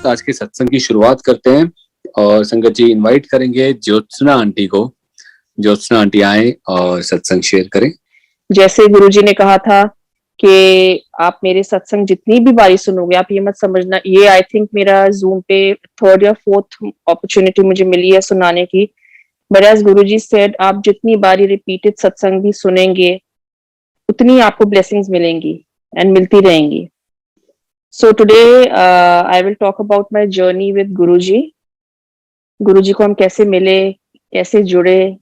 आज के सत्संग की शुरुआत करते हैं और संगत जी इनवाइट करेंगे ज्योत्सना आंटी को। ज्योत्सना आंटी आए और सत्संग शेयर करें। जैसे गुरुजी ने कहा था कि आप मेरे सत्संग जितनी भी बारी सुनोगे, आप ये मत समझना, ये आई थिंक मेरा जूम पे थर्ड या फोर्थ अपॉर्चुनिटी मुझे मिली है सुनाने की। बट एज गुरुजी सेड, आप जितनी बारी रिपीटेड सत्संग भी सुनेंगे उतनी आपको ब्लेसिंग्स मिलेंगी एंड मिलती रहेंगी। So today I will talk about my journey with Guruji. Guruji को हम कैसे मिले, कैसे जुड़े,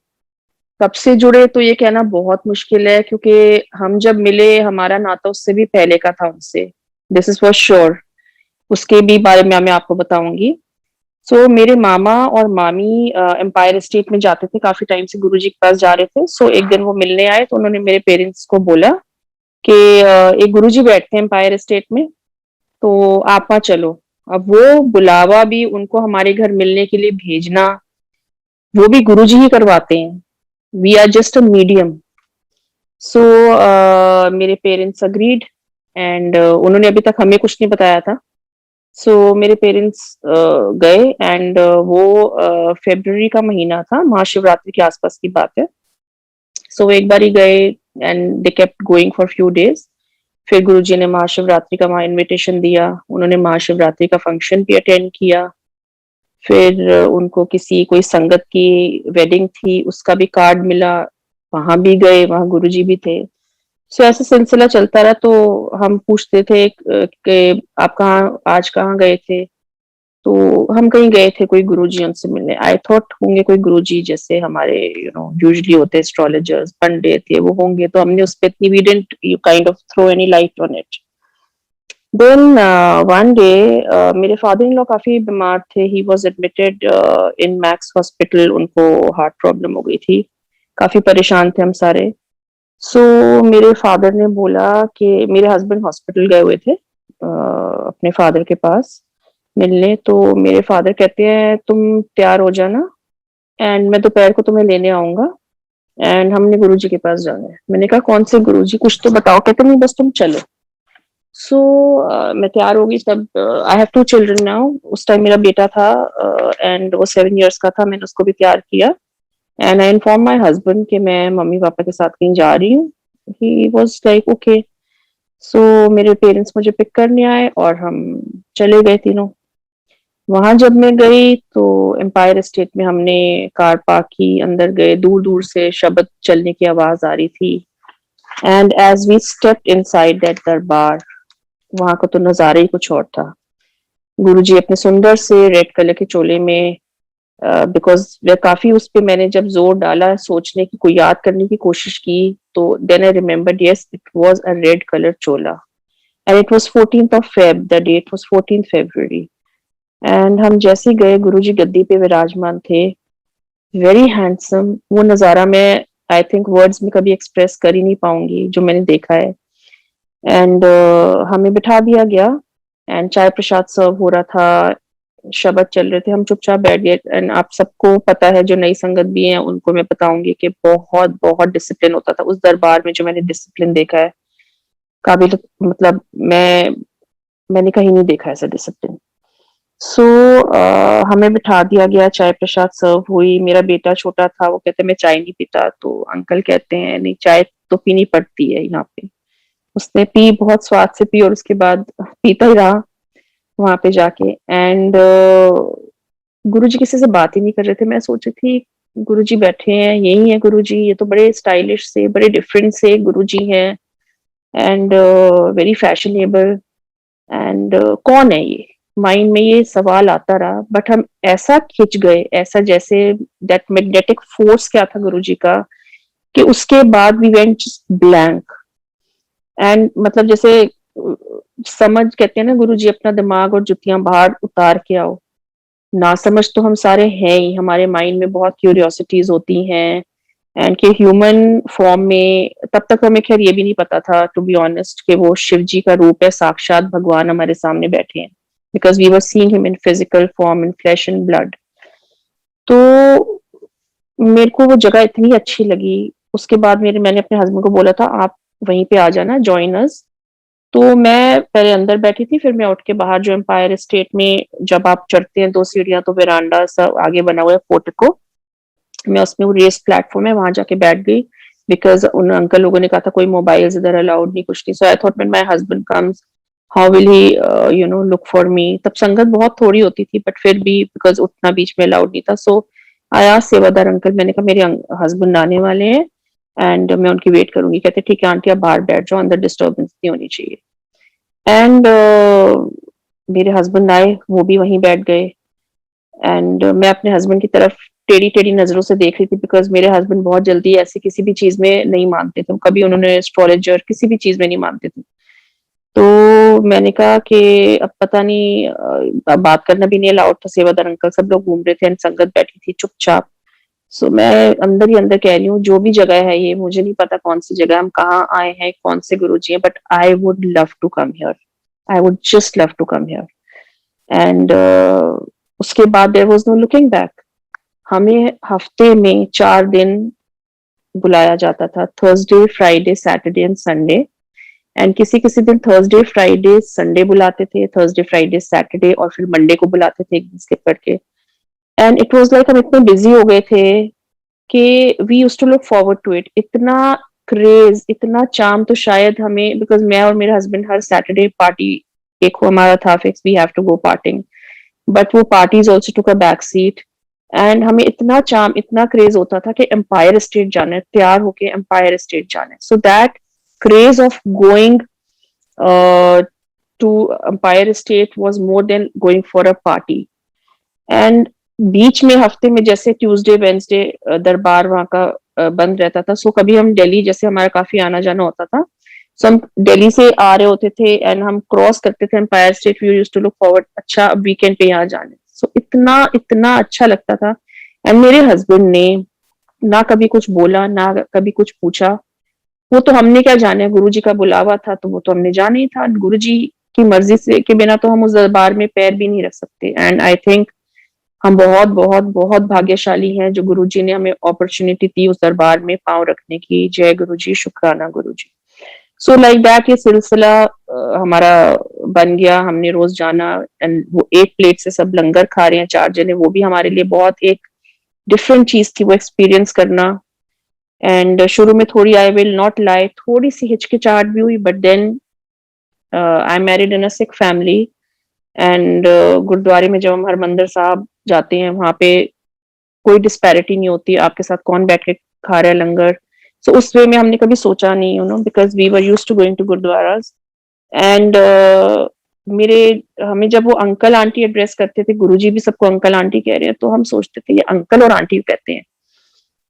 कब से जुड़े तो ये कहना बहुत मुश्किल है, क्योंकि हम जब मिले हमारा नाता उससे भी पहले का था उनसे, दिस इज फॉर श्योर। उसके भी बारे में मैं आपको बताऊंगी। सो मेरे मामा और मामी एम्पायर स्टेट में जाते थे, काफी टाइम से गुरुजी के पास जा रहे थे। सो एक दिन वो मिलने आए तो उन्होंने मेरे पेरेंट्स को बोला कि एक गुरुजी बैठते हैं एम्पायर स्टेट में, तो आप वहाँ चलो। अब वो बुलावा भी उनको हमारे घर मिलने के लिए भेजना, वो भी गुरुजी ही करवाते हैं। We are just a medium. So मेरे पेरेंट्स अग्रीड एंड उन्होंने अभी तक हमें कुछ नहीं बताया था। सो मेरे पेरेंट्स गए एंड वो फेब्रुवरी का महीना था, महाशिवरात्रि के आसपास की बात है। सो एक बार ही गए and they kept going for few days. फिर गुरुजी ने महाशिवरात्रि का वहाँ इनविटेशन दिया, उन्होंने महाशिवरात्रि का फंक्शन भी अटेंड किया। फिर उनको किसी कोई संगत की वेडिंग थी, उसका भी कार्ड मिला, वहां भी गए, वहां गुरुजी भी थे। सो ऐसा सिलसिला चलता रहा। तो हम पूछते थे कि आप कहाँ आज कहाँ गए थे, तो हम कहीं गए थे कोई गुरुजी उनसे मिलने। आई थॉट होंगे कोई गुरुजी जैसे हमारे यूजुअली होते एस्ट्रोलॉजर्स पंडित थे, वो होंगे। तो हमने उस पर इतनी we didn't kind of throw any light on it. Then one day मेरे फादर इन लॉ काफी बीमार थे, he was admitted in Max hospital. उनको हार्ट प्रॉब्लम हो गई थी, काफी परेशान थे हम सारे। सो मेरे फादर ने बोला कि मेरे हस्बैंड हॉस्पिटल गए हुए थे अपने फादर के पास मिलने। तो मेरे फादर कहते हैं तुम तैयार हो जाना एंड मैं दोपहर को तुम्हें लेने आऊंगा एंड हमने गुरुजी के पास जाना है। मैंने कहा कौन से गुरुजी, कुछ तो बताओ। कहते नहीं, बस तुम चलो। सो मैं तैयार होगी तब। I have two children now. उस टाइम मेरा बेटा था एंड वो 7 years का था। मैंने उसको भी तैयार किया and I inform my husband कि मैं मम्मी पापा के साथ कहीं जा रही हूँ। He was like okay. So मेरे पेरेंट्स मुझे पिक करने आए और हम चले गए तीनों। वहां जब मैं गई तो एम्पायर स्टेट में हमने कार पार्क की, अंदर गए, दूर दूर से शब्द चलने की आवाज आ रही थी। And as we stepped inside that darbar, वहां का तो नजारा ही कुछ और था। गुरुजी अपने सुंदर से रेड कलर के चोले में, बिकॉज वे काफी उस पे मैंने जब जोर डाला सोचने की, कोई याद करने की कोशिश की, तो then I remembered, yes it was a red colour chola and it was 14th of Feb, the date was 14th February। And हम जैसे ही गए, गुरुजी गद्दी पे विराजमान थे, वेरी हैंडसम। वो नजारा मैं आई थिंक वर्ड्स में कभी एक्सप्रेस कर ही नहीं पाऊंगी जो मैंने देखा है। एंड हमें बिठा दिया गया एंड चाय प्रसाद सर्व हो रहा था, शब्द चल रहे थे, हम चुपचाप बैठ गए। एंड आप सबको पता है, जो नई संगत भी है उनको मैं बताऊंगी कि बहुत बहुत डिसिप्लिन होता था उस दरबार में। जो मैंने डिसिप्लिन देखा है, काबिल मतलब मैंने कहीं नहीं देखा ऐसा डिसिप्लिन। सो हमें बिठा दिया गया, चाय प्रसाद सर्व हुई। मेरा बेटा छोटा था, वो कहते मैं चाय नहीं पीता, तो अंकल कहते हैं नहीं चाय तो पीनी पड़ती है यहाँ पे। उसने पी, बहुत स्वाद से पी और उसके बाद पीता ही रहा वहां पे जाके। एंड गुरुजी किसी से बात ही नहीं कर रहे थे। मैं सोची थी गुरुजी बैठे हैं, यही है गुरुजी, ये तो बड़े स्टाइलिश से, बड़े डिफरेंट से गुरुजी हैं एंड वेरी फैशनेबल। एंड कौन है ये, माइंड में ये सवाल आता रहा। बट हम ऐसा खिंच गए, ऐसा जैसे दैट मैग्नेटिक फोर्स क्या था गुरुजी का, कि उसके बाद वी वेंट ब्लैंक। एंड मतलब जैसे समझ, कहते हैं ना गुरुजी अपना दिमाग और जुतियां बाहर उतार के आओ। ना समझ तो हम सारे हैं ही, हमारे माइंड में बहुत क्यूरियोसिटीज होती हैं एंड कि ह्यूमन फॉर्म में, तब तक हमें खैर ये भी नहीं पता था टू बी ऑनेस्ट कि वो शिव जी का रूप है, साक्षात भगवान हमारे सामने बैठे हैं, because we were seeing him in physical form, in flesh and blood. तो मेरे को वो जगह इतनी अच्छी लगी। उसके बाद मैंने अपने हस्बैंड को बोला था आप वहीं पे आ जाना, जॉइन अस। तो मैं पहले अंदर बैठी थी, फिर मैं उठ के बाहर जो एम्पायर स्टेट में जब आप चढ़ते हैं 2 सीढ़ियाँ तो वेरांडा सा आगे बना हुआ है पोर्टिको, मैं उसमें वो रेस्ड प्लेटफ़ॉर्म है वहाँ जाके बैठ गई बिकॉज़ उन अंकल लोगों ने कहा था कोई मोबाइल्स इधर अलाउड नहीं, कुछ नहीं। So I thought when my husband comes how will he look for me. तब संगत बहुत थोड़ी होती थी बट फिर भी बिकॉज़ उतना बीच में अलाउड नहीं था। सो आई आस्क्ड सेवादार अंकल, मैंने कहा मेरे हस्बैंड आने वाले हैं एंड मैं उनकी वेट करूँगी। कहते ठीक है आंटी आप बाहर बैठ जाओ, अंदर डिस्टर्बेंस नहीं होनी चाहिए। एंड मेरे हस्बैंड आए, वो भी वहीं बैठ गए एंड मैं अपने हस्बैंड की तरफ टेढ़ी टेढ़ी नजरों से देख रही थी बिकॉज मेरे हस्बैंड बहुत जल्दी ऐसी किसी भी चीज में नहीं मानते थे, कभी उन्होंने एस्ट्रोलॉजर किसी भी चीज में नहीं मानते थे। तो मैंने कहा कि अब पता नहीं अब बात करना भी नहीं अलाउड था, सेवादार अंकल सब लोग घूम रहे थे एंड संगत बैठी थी चुपचाप। सो मैं अंदर ही अंदर कह रही हूँ जो भी जगह है ये मुझे नहीं पता कौन सी जगह, हम कहाँ आए हैं, कौन से गुरुजी हैं, but I would love to come here, I would just love to come here. And उसके बाद there was no looking back. हमें हफ्ते में 4 दिन बुलाया जाता था, Thursday Friday Saturday and Sunday. And किसी किसी दिन थर्सडे फ्राइडे संडे बुलाते थे, थर्सडे फ्राइडे सैटरडे और फिर मंडे को बुलाते थे एक दिन स्किप करके। एंड इट वाज लाइक हम इतने बिजी हो गए थे कि we used to look forward to it. इतना क्रेज, इतना चार्म तो शायद हमें, बिकॉज मैं और मेरे हस्बैंड हर सैटरडे पार्टी एक हमारा था fix, we have to go parting, but वो parties also took a back seat. And हमें इतना चार्म, इतना क्रेज होता था कि एम्पायर स्टेट जाना है, तैयार होके एम्पायर स्टेट जाना है। So that craze of going to Empire State was more than going for a party. And बीच में हफ्ते में जैसे ट्यूसडे वेंसडे दरबार वहाँ का बंद रहता था, सो कभी हम दिल्ली, जैसे हमारा काफी आना जाना होता था, सो हम दिल्ली से आ रहे होते थे एंड हम क्रॉस करते थे Empire State, we used to look forward, अच्छा अब वीकेंड पे यहाँ जाने। सो इतना इतना अच्छा लगता था। एंड मेरे हस्बैंड ने ना कभी कुछ बोला ना कभी कुछ पूछा। वो तो हमने क्या जाने, गुरुजी का बुलावा था तो वो तो हमने जाना ही था, गुरुजी की मर्जी से के बिना तो हम उस दरबार में पैर भी नहीं रख सकते। एंड आई थिंक हम बहुत बहुत बहुत भाग्यशाली हैं जो गुरुजी ने हमें अपॉर्चुनिटी दी उस दरबार में पांव रखने की। जय गुरुजी, शुक्राना गुरुजी। सो लाइक दैट ये सिलसिला हमारा बन गया, हमने रोज जाना एंड वो एक प्लेट से सब लंगर खा रहे हैं 4 जने, वो भी हमारे लिए बहुत एक डिफरेंट चीज थी वो एक्सपीरियंस करना। एंड शुरू में थोड़ी, आई विल नॉट लाई, थोड़ी सी हिचकिचाहट भी हुई, but then I married in a Sikh family. And गुरुद्वारे में जब हम हरमंदिर साहब जाते हैं वहां पे कोई डिस्पैरिटी नहीं होती आपके साथ कौन बैठ के खा रहा है लंगर। सो उस वे में हमने कभी सोचा नहीं, because we were used to going to gurdwaras. And मेरे हमें जब वो अंकल आंटी एड्रेस करते थे, गुरुजी भी सबको अंकल आंटी कह रहे हैं, तो हम सोचते थे ये अंकल और आंटी कहते हैं,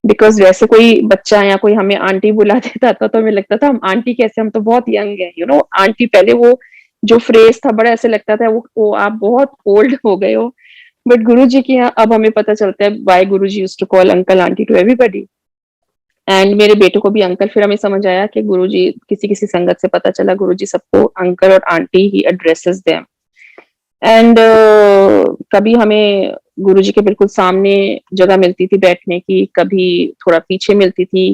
बिकॉज वैसे कोई बच्चा या कोई हमें आंटी बुला देता था तो हमें लगता था हम आंटी कैसे, हम तो बहुत यंग है, आंटी पहले वो जो फ्रेज था बड़ा ऐसे लगता था वो आप बहुत ओल्ड हो गए हो। बट गुरु जी की यहाँ अब हमें पता चलता है why Guru ji used to call uncle aunty to everybody. And मेरे बेटे को भी अंकल, फिर हमें समझ आया कि गुरु जी किसी किसी संगत से पता चला गुरु जी सबको अंकल और aunty he addresses them. And कभी हमें गुरु जी के बिल्कुल सामने जगह मिलती थी बैठने की, कभी थोड़ा पीछे मिलती थी।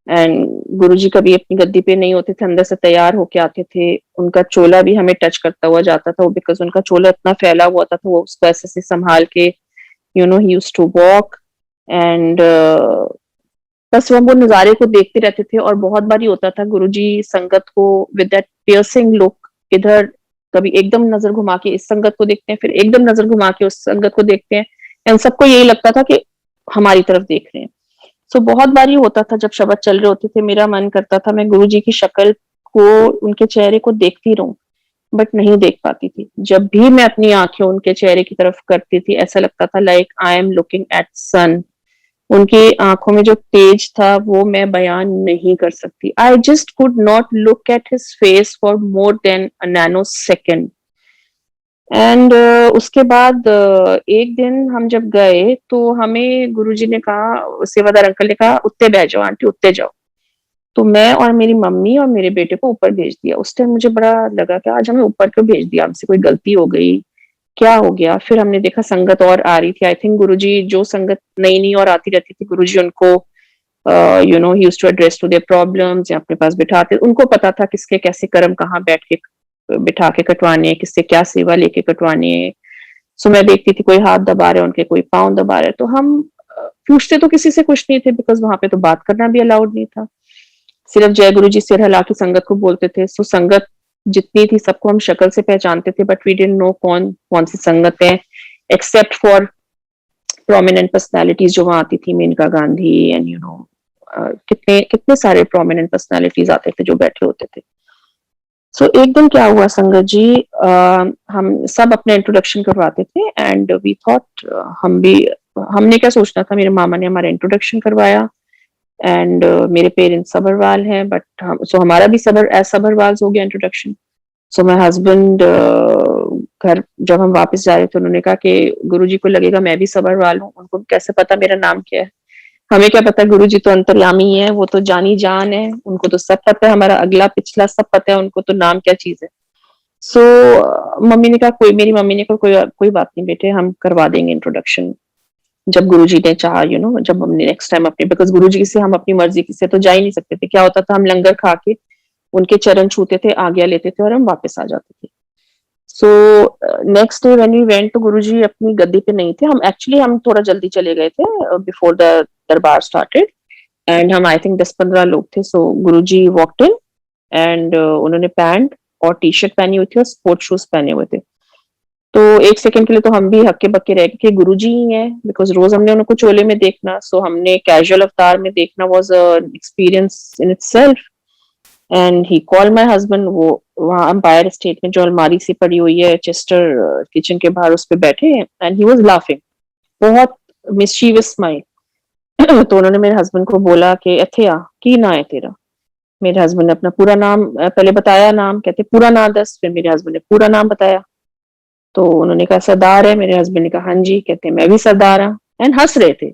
एंड गुरुजी कभी अपनी गद्दी पे नहीं होते थे, अंदर से तैयार होके आते थे, उनका चोला भी हमें टच करता हुआ जाता था, बिकॉज उनका चोला इतना फैला हुआ था तो वो उसको ऐसे से संभाल के he used to walk. And बस हम वो नजारे को देखते रहते थे। और बहुत बार ही होता था गुरुजी संगत को विद दैट पियर्सिंग लुक, इधर कभी एकदम नजर घुमा के इस संगत को देखते हैं, फिर एकदम नजर घुमा के उस संगत को देखते हैं, एंड सबको यही लगता था कि हमारी तरफ देख रहे हैं। सो बहुत बार ही होता था जब शब्द चल रहे होते थे, मेरा मन करता था मैं गुरुजी की शक्ल को, उनके चेहरे को देखती रहूं, बट नहीं देख पाती थी। जब भी मैं अपनी आंखें उनके चेहरे की तरफ करती थी ऐसा लगता था like I am looking at sun. उनकी आंखों में जो तेज था वो मैं बयान नहीं कर सकती। I just could not look at his face for more than a nano second. And उसके बाद एक दिन हम जब गए तो हमें गुरुजी ने कहा, सेवादार अंकल ने कहा उत्ते बैठ जाओ आंटी, उत्ते जाओ। तो मैं और मेरी मम्मी और मेरे बेटे को ऊपर भेज दिया। उस टाइम मुझे बड़ा लगा कि आज हमें ऊपर क्यों भेज दिया, हमसे कोई गलती हो गई, क्या हो गया। फिर हमने देखा संगत और आ रही थी, आई थिंक गुरुजी जो संगत नई नई और आती रहती थी गुरुजी उनको he used to address to their problems, या अपने पास बिठाते, उनको पता था किसके कैसे कर्म कहाँ बैठ के बिठा के कटवाने हैं, किससे क्या सेवा लेके कटवानी है। सो मैं देखती थी कोई हाथ दबा रहे हैं उनके, कोई पाँव दबा रहे हैं, तो हम पूछते तो किसी से कुछ नहीं थे, बिकॉज़ वहाँ पे तो बात करना भी अलाउड नहीं था। सिर्फ जय गुरु जी सिर हिला के संगत को बोलते थे। सो संगत जितनी थी सबको हम शक्ल से पहचानते थे, बट वी डिडंट नो कौन कौन सी संगत है, एक्सेप्ट फॉर प्रोमिनेंट पर्सनालिटीज जो वहां आती थी, मेनका गांधी एंड कितने कितने सारे प्रोमिनेंट पर्सनालिटीज आते थे जो बैठे होते थे। सो एक दिन क्या हुआ संगत जी, हम सब अपने इंट्रोडक्शन करवाते थे एंड वी थॉट हमने क्या सोचना था, मेरे मामा ने हमारा इंट्रोडक्शन करवाया एंड मेरे पेरेंट्स सबरवाल हैं, बट हम सो हमारा भी सबरवाल हो गया इंट्रोडक्शन। सो माय हस्बैंड घर जब हम वापस जा रहे थे उन्होंने कहा कि गुरुजी को लगेगा मैं भी सबरवाल हूँ, उनको कैसे पता मेरा नाम क्या है। हमें क्या पता, गुरुजी तो अंतर्यामी है, वो तो जानी जान है, उनको तो सब पता है, हमारा अगला पिछला सब पता है, उनको तो नाम क्या चीज है। सो मम्मी ने कहा मेरी मम्मी ने कहा कोई बात नहीं बेटे, हम करवा देंगे इंट्रोडक्शन जब गुरुजी ने चाहा, जब हमने नेक्स्ट टाइम अपने, बिकॉज गुरुजी से हम अपनी मर्जी से तो जा ही नहीं सकते थे। क्या होता था, हम लंगर खा के उनके चरण छूते थे, आज्ञा लेते थे और हम वापस आ जाते थे। So next day when we went तो गुरुजी अपनी गद्दी पे नहीं थे, हम थोड़ा जल्दी चले गए थे बिफोर द दरबार स्टार्टेड एंड हम आई थिंक 10-15 लोग थे। सो गुरुजी वॉकड इन एंड उन्होंने पैंट और टी शर्ट पहनी हुई थी और स्पोर्ट शूज पहने हुए थे। तो एक सेकंड के लिए तो हम भी हक्के बक्के रह गए कि गुरुजी ही हैं, बिकॉज रोज हमने उनको चोले में देखना, सो हमने कैजुअल अवतार में देखना was a experience in itself. And he called my husband, वो वहां एम्पायर स्टेट में जो अलमारी सी पड़ी हुई है चेस्टर किचन के बाहर उस पे बैठे हैं एंड ही वाज लाफिंग, बहुत मिस्चीवियस स्माइल। तो उन्होंने मेरे हस्बैंड को बोला कि अथिया की ना है तेरा। मेरे हस्बैंड ने अपना पूरा नाम पहले बताया, नाम कहते पूरा नाम दस, फिर मेरे हस्बैंड ने पूरा नाम बताया। तो उन्होंने कहा सरदार है, मेरे हस्बैंड ने कहा हाँ जी, कहते मैं भी सरदार हूँ। एंड हंस रहे थे।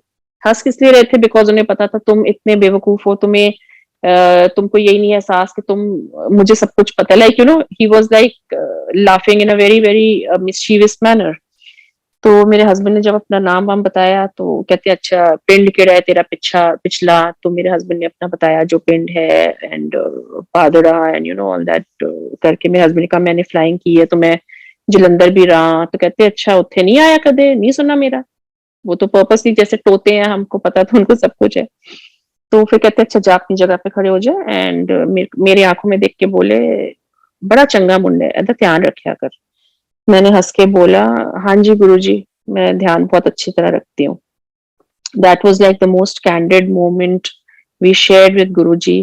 हंस किस लिए रहे थे, बिकॉज उन्हें पता था तुम इतने बेवकूफ हो, तुमको यही नहीं एहसास कि तुम मुझे सब कुछ पता है, like he was like laughing in a very very mischievous manner. तो मेरे हस्बैंड ने जब अपना नाम वाम बताया तो कहते अच्छा पिंड केड़ा है तेरा पिछला। तो मेरे हस्बैंड ने अपना बताया जो पिंड है एंड पादड़ा एंड ऑल दैट करके। मेरे हस्बैंड ने कहा मैंने फ्लाइंग की है तो मैं जलंधर भी रहा। तो कहते अच्छा उत्थे नहीं आया, कदे नहीं सुना मेरा। वो तो पर्पसली जैसे टोते हैं, हमको पता था उनको सब कुछ है। तो फिर कहते अच्छा जा अपनी जगह पे खड़े हो जा एंड मेरे आंखों में देख के बोले बड़ा चंगा मुंडा है, ऐसा ध्यान रखा कर। मैंने हंस के बोला हाँ जी गुरुजी, मैं ध्यान बहुत अच्छी तरह रखती हूँ। That was like the most candid moment we shared with Guruji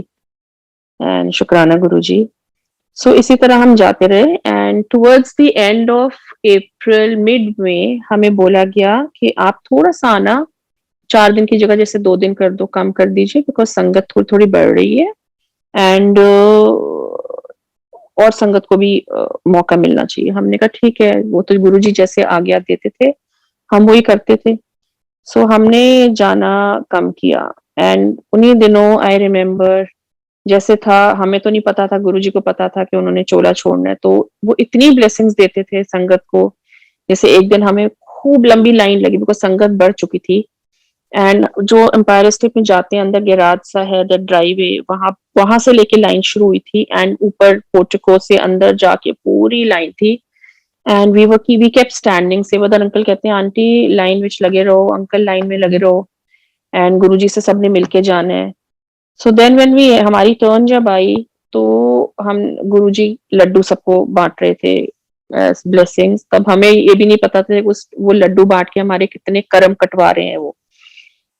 and shukrana Guruji. So इसी तरह हम जाते रहे and towards the end of April mid में हमें बोला गया कि आप थोड़ा सा आना, 4 दिन की जगह जैसे 2 दिन कर दो, कम कर दीजिए, बिकॉज संगत थोड़ी थोड़ी बढ़ रही है एंड और संगत को भी मौका मिलना चाहिए। हमने कहा ठीक है, वो तो गुरुजी जैसे आज्ञा देते थे हम वही करते थे। सो हमने जाना कम किया एंड उन्हीं दिनों आई रिमेम्बर जैसे था, हमें तो नहीं पता था, गुरुजी को पता था कि उन्होंने चोला छोड़ना है, तो वो इतनी ब्लेसिंग्स देते थे संगत को। जैसे एक दिन हमें खूब लंबी लाइन लगी बिकॉज संगत बढ़ चुकी थी एंड जो एम्पायर स्टेट में जाते हैं अंदर गैराज सा है, द ड्राईवे, वहां वहां से लेके लाइन शुरू हुई थी एंड ऊपर पोर्टिको से अंदर जाके पूरी लाइन थी एंड वी केप्ट स्टैंडिंग। सेवादार अंकल कहते हैं आंटी लाइन विच लगे रहो, अंकल लाइन में लगे रहो एंड गुरुजी से सबने मिलके जाना है। सो देन व्हेन वी हमारी टर्न जब आई तो हम गुरुजी लड्डू सबको बांट रहे थे ब्लेसिंग्स। तब हमें ये भी नहीं पता था कि वो लड्डू बांट के हमारे कितने कर्म कटवा रहे हैं वो।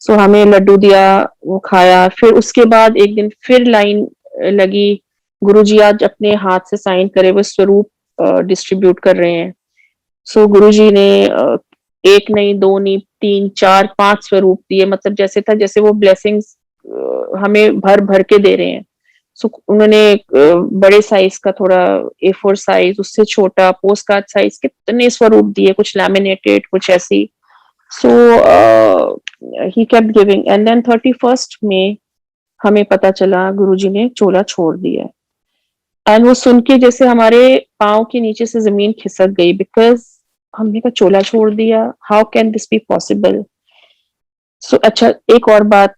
सो हमें लड्डू दिया, वो खाया। फिर उसके बाद एक दिन फिर लाइन लगी, गुरुजी आज अपने हाथ से साइन करे हुए स्वरूप डिस्ट्रीब्यूट कर रहे हैं। सो गुरुजी ने एक नहीं, दो नहीं, 3 4 5 स्वरूप दिए, मतलब जैसे था जैसे वो ब्लेसिंग्स हमें भर भर के दे रहे हैं। सो उन्होंने बड़े साइज का, थोड़ा A4 साइज, उससे छोटा पोस्ट कार्ड साइज, कितने स्वरूप दिए, कुछ लैमिनेटेड, कुछ ऐसी। So he kept giving and then 31st में हमें पता चला गुरुजी ने चोला छोड़ दिया एंड वो सुन के जैसे हमारे पाँव के नीचे से जमीन खिसक गई, बिकॉज हमने कहा चोला छोड़ दिया, how can this be possible. अच्छा, एक और बात,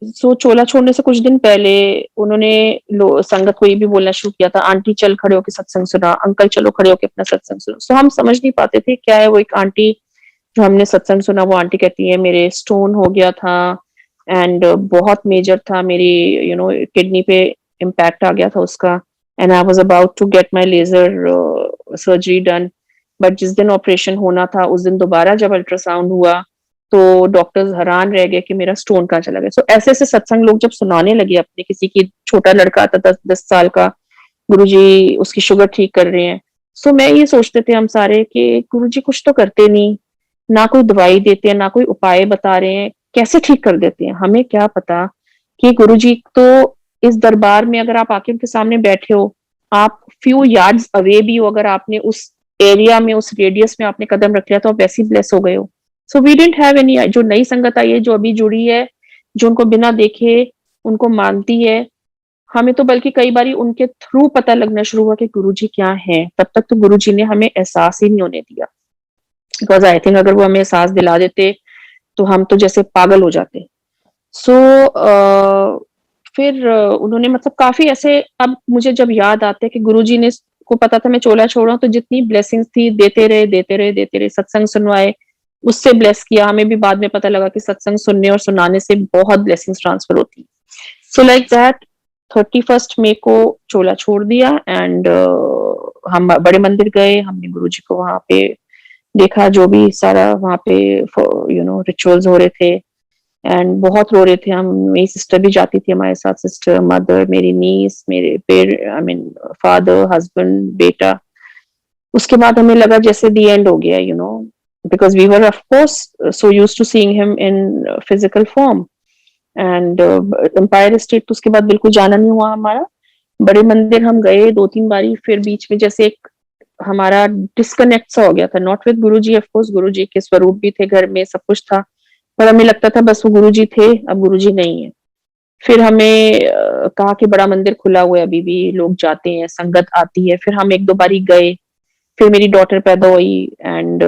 चोला छोड़ने से कुछ दिन पहले उन्होंने संगत को ये भी बोलना शुरू किया था, आंटी चल खड़े होके सत्संग सुना, अंकल चलो खड़े होके अपना सत्संग सुनो। सो हम समझ नहीं पाते थे क्या है। वो एक आंटी जो हमने सत्संग सुना, वो आंटी कहती है मेरे स्टोन हो गया था एंड बहुत मेजर था, मेरी किडनी पे इम्पैक्ट आ गया था उसका, and I was about to get my laser surgery done. But जिस दिन ऑपरेशन होना था उस दिन दोबारा जब अल्ट्रासाउंड हुआ तो डॉक्टर्स हैरान रह गए कि मेरा स्टोन कहाँ चला गया। सो ऐसे ऐसे सत्संग लोग जब सुनाने लगे अपने, किसी की छोटा लड़का था 10 10 साल का, गुरुजी उसकी शुगर ठीक कर रहे हैं। सो मैं ये सोचते थे हम सारे कि गुरुजी कुछ तो करते नहीं, ना कोई दवाई देते हैं, ना कोई उपाय बता रहे हैं, कैसे ठीक कर देते हैं? हमें क्या पता कि गुरुजी तो इस दरबार में अगर आप आके उनके सामने बैठे हो, आप फ्यू यार्ड्स अवे भी हो, अगर आपने उस एरिया में, उस रेडियस में आपने कदम रख लिया तो आप वैसे ही ब्लेस हो गए हो। So we didn't have any, जो नई संगत आई है, जो अभी जुड़ी है, जो उनको बिना देखे उनको मानती है, हमें तो बल्कि कई बारी उनके थ्रू पता लगना शुरू हुआ कि गुरुजी क्या है। तब तक तो गुरुजी ने हमें एहसास ही नहीं होने दिया, बिकॉज आई थिंक अगर वो हमें एहसास दिला देते तो हम तो जैसे पागल हो जाते। सो फिर उन्होंने मतलब काफी ऐसे, अब मुझे जब याद आते कि गुरुजी ने को पता था मैं चोला छोड़ रहा हूँ, तो जितनी ब्लेसिंग्स थी देते रहे देते रहे देते रहे, सत्संग सुनवाए, उससे ब्लेस किया। हमें भी बाद में पता लगा कि सत्संग सुनने और सुनाने से बहुत ब्लेसिंग्स ट्रांसफर होती। सो लाइक दैट 31 मई को चोला छोड़ दिया एंड हम बड़े मंदिर गए, हमने गुरुजी को वहां पे देखा, जो भी सारा वहां पे रिचुअल्स हो रहे थे, एंड बहुत रो रहे थे हम। मेरी सिस्टर भी जाती थी हमारे साथ, सिस्टर, मदर, मेरी नीस, मेरे आई मीन फादर, हस्बैंड, बेटा। उसके बाद हमें लगा जैसे दी एंड हो गया, because we were of course so used to seeing him in physical form. And Empire State तो उसके बाद बिल्कुल जाना नहीं हुआ हमारा। बड़े मंदिर हम गए 2 3 बारी, फिर बीच में जैसे एक हमारा डिस्कनेक्ट सा हो गया था, not with Guruji, of course Guruji के स्वरूप भी थे घर में, सब कुछ था, पर हमें लगता था बस वो गुरुजी थे, अब गुरुजी नहीं है। फिर हमें कहा कि बड़ा मंदिर खुला हुआ है, अभी भी लोग जाते हैं, संगत आती है। फिर हम 1 2 बारी गए, फिर मेरी डॉटर पैदा हुई and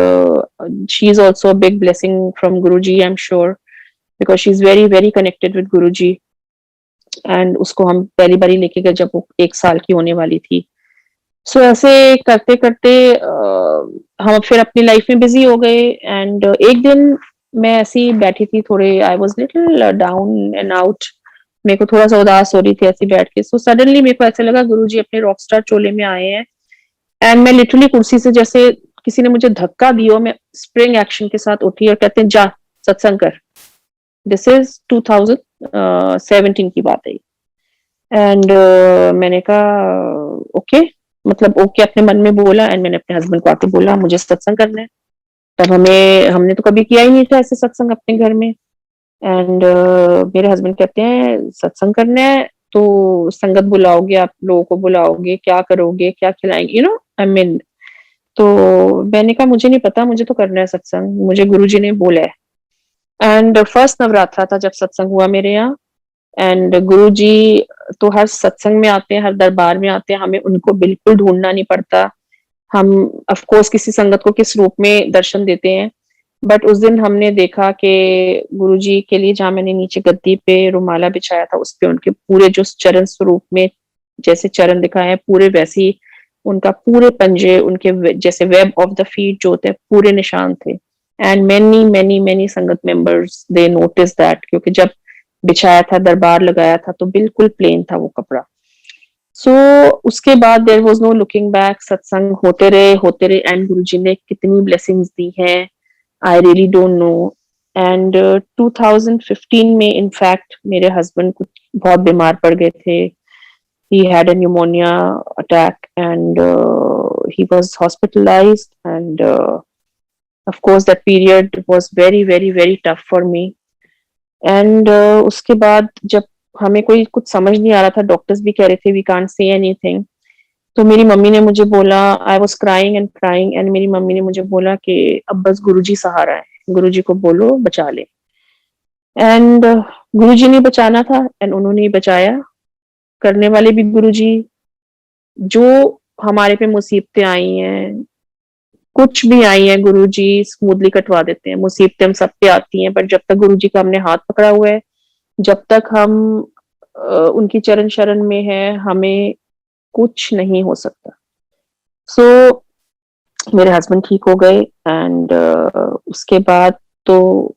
she is also a big blessing from Guruji, I am sure, because she is very very connected with Guruji. And उसको हम पहली बारी लेके गए जब वो 1 साल की होने वाली थी। सो ऐसे करते करते हम फिर अपनी लाइफ में बिजी हो गए। एंड एक दिन मैं ऐसी ही बैठी थी, थोड़े I was little down and out, मेरे को थोड़ा सा उदास हो रही थी ऐसी बैठ के। सो सडनली मेरे को ऐसे लगा गुरुजी अपने रॉकस्टार चोले में आए हैं, एंड मैं लिटरली कुर्सी से जैसे किसी ने मुझे धक्का दिया, मैं स्प्रिंग एक्शन के साथ उठी और कहते हैं जा सत्संग कर। दिस इज 2017 की बात है। एंड मैंने कहा ओके, मतलब ओके अपने मन में बोला, एंड मैंने अपने हस्बैंड को आके बोला मुझे सत्संग करना है। तब हमने तो कभी किया ही नहीं था ऐसे सत्संग अपने घर में। एंड मेरे हस्बैंड कहते हैं सत्संग करना है तो संगत बुलाओगे, आप लोगों को बुलाओगे, क्या करोगे, क्या खिलाएंगे, आई मीन। तो मैंने कहा मुझे नहीं पता, मुझे तो करना है सत्संग, मुझे गुरुजी ने बोला है। एंड फर्स्ट नवरात्रा था जब सत्संग हुआ मेरे यहाँ। एंड गुरुजी तो हर सत्संग में आते हैं, हर दरबार में आते हैं, हमें उनको बिल्कुल ढूंढना नहीं पड़ता। हम ऑफ कोर्स किसी संगत को किस रूप में दर्शन देते हैं, बट उस दिन हमने देखा कि गुरुजी के लिए जहां मैंने नीचे गद्दी पे रुमाला बिछाया था, उस पे उनके पूरे जो चरण स्वरूप में जैसे चरण दिखाए हैं, पूरे वैसे ही उनका पूरे पंजे, उनके जैसे वेब ऑफ द फीट जो होते हैं, पूरे निशान थे। एंड मैनी मैनी मैनी संगत मेंबर्स दे नोटिस दैट, क्योंकि जब बिछाया था, दरबार लगाया था, तो बिल्कुल प्लेन था वो कपड़ा। सो उसके बाद there was no looking back, सत्संग होते रहे एंड गुरुजी ने कितनी ब्लेसिंग्स दी हैं, I really don't know. And 2015 में इनफैक्ट मेरे हस्बैंड कुछ बहुत बीमार पड़ गए थे। he had a pneumonia attack and he was hospitalized, and of course that period was very very very tough for me. And उसके बाद जब हमें कोई कुछ समझ नहीं आ रहा था, डॉक्टर्स भी कह रहे थे वी कांट से एनीथिंग, तो मेरी मम्मी ने मुझे बोला, I was crying and crying, and मेरी मम्मी ने मुझे बोला कि अब बस गुरुजी सहारा है, गुरुजी को बोलो बचा ले। एंड गुरुजी ने बचाना था एंड उन्होंने ही बचाया। करने वाले भी गुरुजी, जो हमारे पे मुसीबतें आई हैं, कुछ भी आई है गुरुजी स्मूथली कटवा देते हैं। मुसीबतें हम सब पे आती हैं, पर जब तक गुरुजी का हमने हाथ पकड़ा हुआ है, जब तक हम उनकी चरण शरण में है, हमें कुछ नहीं हो सकता। सो मेरे हस्बैंड ठीक हो गए एंड उसके बाद तो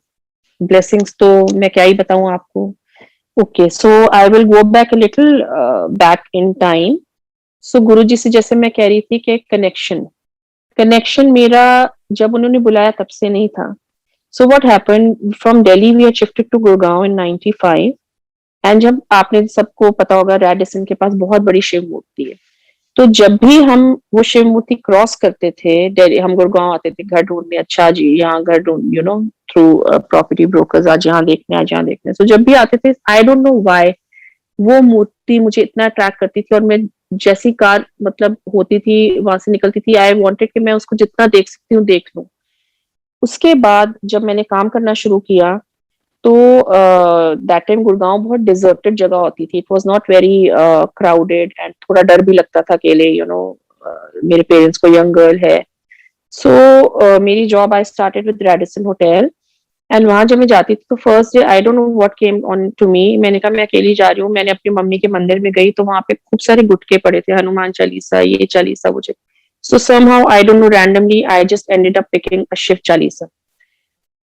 ब्लेसिंग्स तो मैं क्या ही बताऊं आपको। Okay, so I will go back a little back in time. So Guruji से जैसे मैं कह रही थी कि कनेक्शन कनेक्शन मेरा जब उन्होंने बुलाया तब से नहीं था। So what happened, from Delhi we are shifted to Gurgaon in 95। And जब आपने सबको पता होगा रेडिसन के पास बहुत बड़ी शिव मूर्ति है, तो जब भी हम वो शिव मूर्ति क्रॉस करते थे, दिल्ली हम गुड़गांव आते थे घर ढूंढने, अच्छा जी यहाँ घर ढूंढ थ्रू प्रॉपर्टी ब्रोकर्स, आज यहाँ देखने आज यहाँ देखने। तो जब भी आते थे, आई डोंट नो व्हाई, वो मूर्ति मुझे इतना अट्रैक्ट करती थी, और मैं जैसी कार मतलब होती थी वहां से निकलती थी, आई वांटेड कि मैं उसको जितना देख सकती हूँ देख लूं। उसके बाद जब मैंने काम करना शुरू किया, तो दैट टाइम गुड़गांव बहुत डिजर्टेड जगह होती थी, it was not very crowded, and थोड़ा डर भी लगता था अकेले, मेरे पेरेंट्स को यंग गर्ल है। सो मेरी job I started with Radisson hotel. And वहां जब मैं जाती थी तो first day I don't know what came on to me, मैंने कहा मैं अकेली जा रही हूँ। मैंने अपनी मम्मी के मंदिर में गई तो वहां पे खूब सारे गुटके पड़े थे, हनुमान चालीसा, ये चालीसा मुझे। So somehow I don't know randomly I just ended up picking a Shiv Chalisa.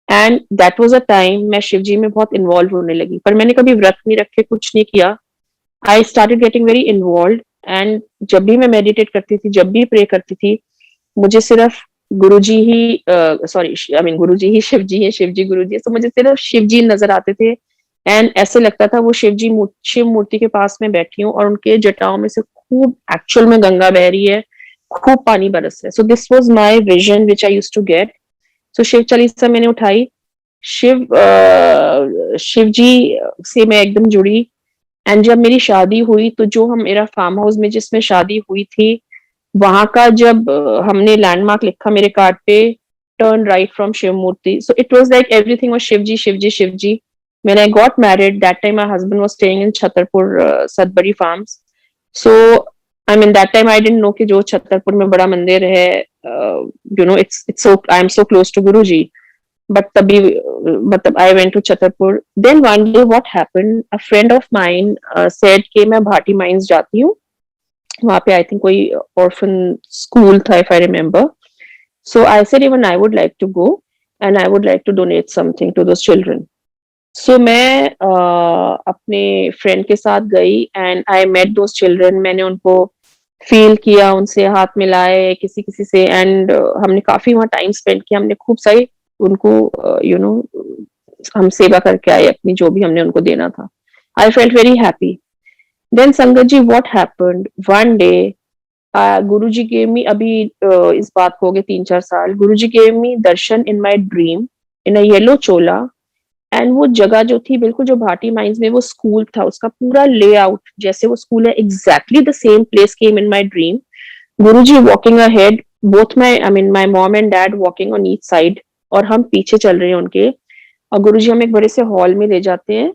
And that was a time मैं शिव जी में बहुत इन्वॉल्व होने लगी, पर मैंने कभी व्रत नहीं रखे, कुछ नहीं किया। I started getting very involve. And जब भी मैं मेडिटेट करती थी, जब भी प्रे करती थी, मुझे सिर्फ गुरुजी ही सॉरी आई मीन गुरुजी ही शिव जी है, शिव जी गुरु जी है, तो मुझे सिर्फ शिव जी नजर आते थे। एंड ऐसे लगता था वो शिव मूर्ति के पास में बैठी हूँ और उनके जटाओं में से खूब एक्चुअल में गंगा बह रही है, खूब पानी बरस रहा है। So this was my vision which I used to get. So Shiv Chalisa मैंने उठाई, शिव जी से मैं एकदम जुड़ी। एंड जब मेरी शादी हुई, तो जो हम मेरा फार्म हाउस में जिसमें शादी हुई थी, वहां का जब हमने लैंडमार्क लिखा मेरे कार्ड पे, turn right from Shiv Murti, so it was like everything was Shiv ji Shiv ji Shiv ji. When I got married, that time my husband was staying in Chhatarpur, Sadbari Farms. So, I mean, that time I didn't know कि जो छतरपुर में बड़ा मंदिर है, it's so I am so close to Guruji. But तभी मतलब I went to Chhatarpur. Then one day what happened? A friend of mine said कि मैं भाटी माइंस जाती हूँ, वहां पे आई थिंक कोई ऑर्फन स्कूल था, if I remember. So I said even I would like to go and I would like to donate something to those children. So मैं अपने फ्रेंड के साथ गई and I met those children. मैंने उनको feel किया, उनसे हाथ मिलाए किसी किसी से, एंड हमने काफी वहाँ टाइम स्पेंड किया। हमने खूब सारी उनको हम सेवा करके आए अपनी, जो भी हमने उनको देना था। I felt very happy. Then sangat ji what happened one day, Guruji gave me, अभी इस बात को हो गए 3-4 साल, गुरुजी gave me Darshan in my dream in a yellow Chola. And वो जगह जो थी बिल्कुल जो भाटी माइंस में वो स्कूल था, उसका पूरा लेआउट जैसे वो स्कूल है, exactly the same place came in my dream. Guruji walking ahead, both my I mean my mom and dad walking on each side, और हम पीछे चल रहे हैं उनके। और गुरुजी हमें एक बड़े से हॉल में ले जाते हैं।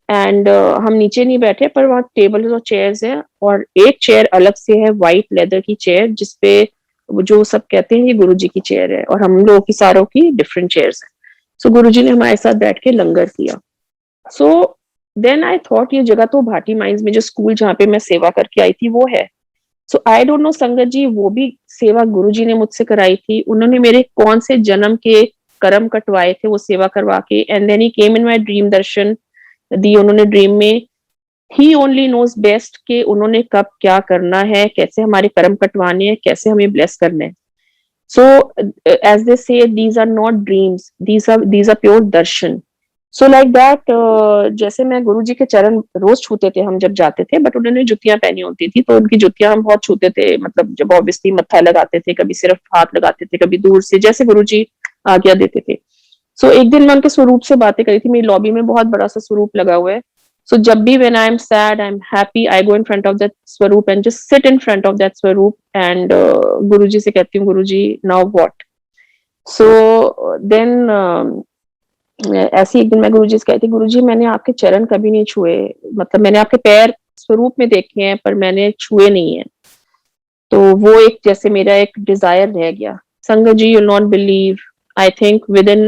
एंड हम नीचे नहीं बैठे, पर वहाँ टेबल और चेयर्स हैं, और एक चेयर अलग से है, व्हाइट लेदर की चेयर, जिसपे जो सब कहते हैं ये गुरुजी की चेयर है, और हम लोगों की सारों की डिफरेंट चेयर्स हैं। सो गुरुजी ने हमारे साथ बैठ के लंगर किया। सो देन आई थॉट ये जगह तो भाटी माइंस में जो स्कूल जहाँ पे मैं सेवा करके आई थी वो है। सो आई डोंट नो संगत जी, वो भी सेवा गुरुजी ने मुझसे कराई थी। उन्होंने मेरे कौन से जन्म के कर्म कटवाए थे वो सेवा करवा के, and then he came in my dream, दर्शन दी उन्होंने ड्रीम में। ही ओनली नोज बेस्ट कि उन्होंने कब क्या करना है, कैसे हमारे कर्म कटवाने हैं, कैसे हमें ब्लेस करने हैं। सो as they say these are not dreams, these are pure darshan. So like that, जैसे मैं गुरुजी के चरण रोज छूते थे हम जब जाते थे, बट उन्होंने जुतियां पहनी होती थी, तो उनकी जुतियां हम बहुत छूते थे, मतलब जब ऑब्वियसली मत्था लगाते थे, कभी सिर्फ हाथ लगाते थे, कभी दूर से, जैसे गुरुजी आज्ञा देते थे। सो एक दिन मैं उनके स्वरूप से बातें करी थी, मेरी लॉबी में बहुत बड़ा सा स्वरूप लगा हुआ है। सो जब भी when I am sad, I am happy, I go in front of that swaroop and just sit in front of that swaroop, and Guruji से कहती हूँ, Guruji now what. So then ऐसे एक दिन मैं गुरुजी से कहती, गुरुजी मैंने आपके चरण कभी नहीं छुए, मतलब मैंने आपके पैर स्वरूप में देखे हैं पर मैंने छुए नहीं है। तो वो एक जैसे मेरा एक डिजायर रह गया, संगत जी, you'll not believe, I think within